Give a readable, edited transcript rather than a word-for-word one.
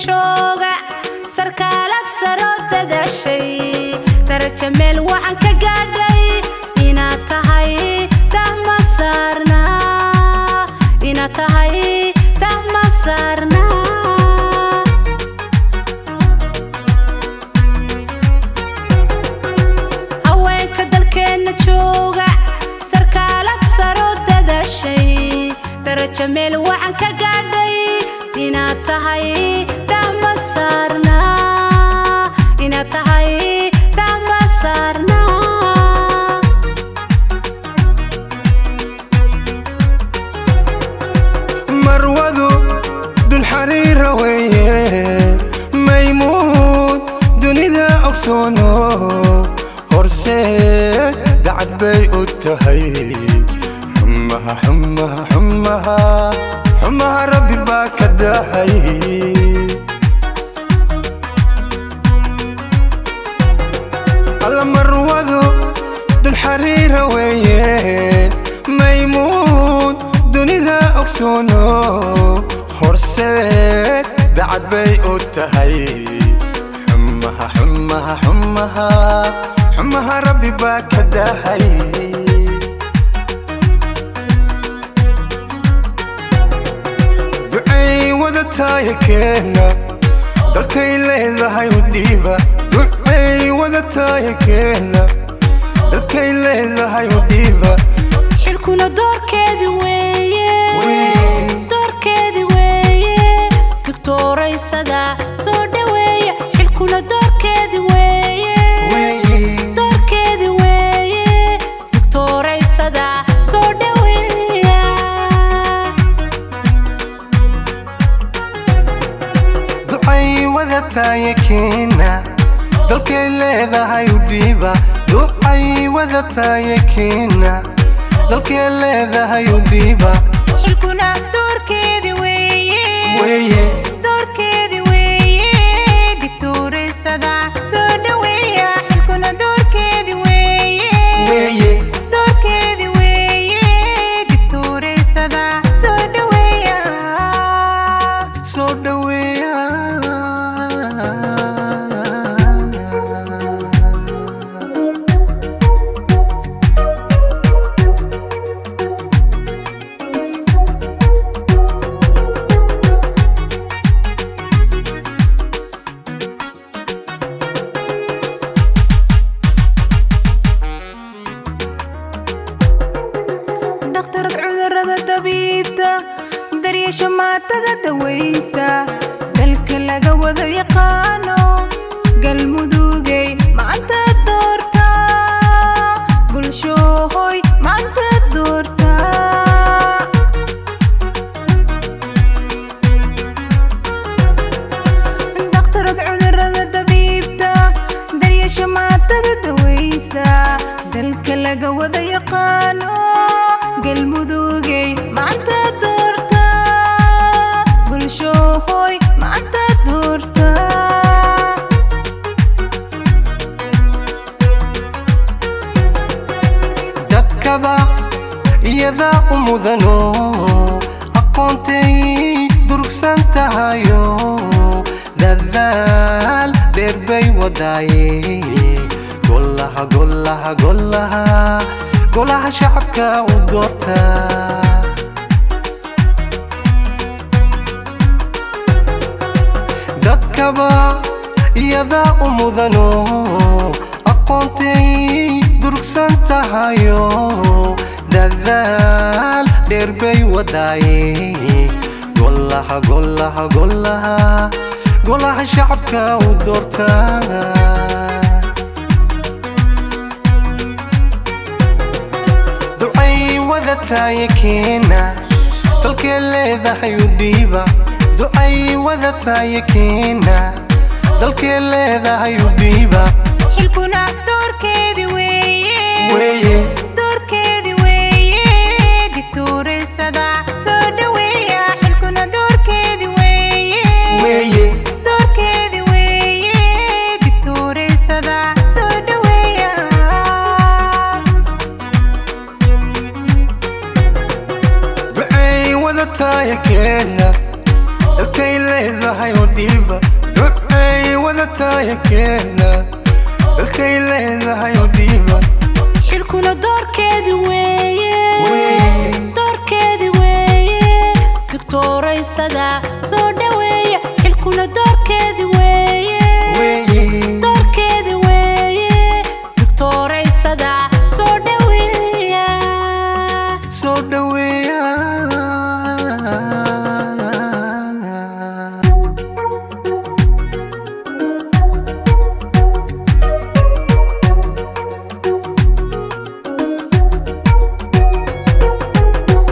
jooga sarkaalad saro dadashay darajo meel waxaan ka gaadhay inaad tahay dahma saarna inaad tahay dahma saarna haweenka dalkeena jooga sarkaalad saro dadashay darajo meel waxaan ka gaadhay inaad tahay dahma saarna inaad tahay dahma saarna marwadu dul xariira weeye maymuun dunida ogsoono horseed dacad bay u tahay xumaha xumaha xumaha xumaha rabbi baa ka dahay alla marwadu dul xariira weeye maymuun dunida ogsoono horseed dacad bay u tahay xumaha xumaha xumaha xumaha rabbi baa ka dahay wadataaykeena dalkay leedahay u dhiiba ducay wadataaykeena dalkay leedahay u dhiiba xilkuna doorkeedi weeye doctoraysada soo dhaweeya xilkuna doorkeedi weeye doctoraysada soo dhaweeya wadataaykeena dalkay leedahay u dhiiba ducay wadataaykeena dalkay leedahay u dhiiba xilkuna doorkeedi weeye doctoraysada soo dhaweeya xilkuna doorkeedi weeye doctoraysada soo dhaweeya soo dhaweeya daryeesha maatada dawaysa dalka laga wada yaqaano galmudugay maanta doorta bulshooy maanta doorta dhaqtarad cudurrada dabiibta daryeesha maatada dawaysa dalka laga wada yaqaano galmudugay maanta doorta bulshooy maanta doorta dadkaba iyada u mudano aqoontay durugsan tahayo dadaal dheer bay wadaaye golaha shacabka u doorta dadkaba iyada u mudano aqoontay durugsan tahayo dadaal dheer bay wadaaye golaha shacabka u doorta wadataaykeena dalkay leedahay u dhiiba ducay wadataaykeena dalkay leedahay u dhiiba xilkuna doorkeedi weeye doctoraysada soo dhaweeya xilkuna doorkeedi weeye doctoraysada soo dhaweeya wadataaykeena dalkay leedahay leedahay oo dhiiba ducay wadatahay keena dalkay leedahay oo dhiiba xilkuna doorkeedi weeye doorkeedi weeye doctoraysada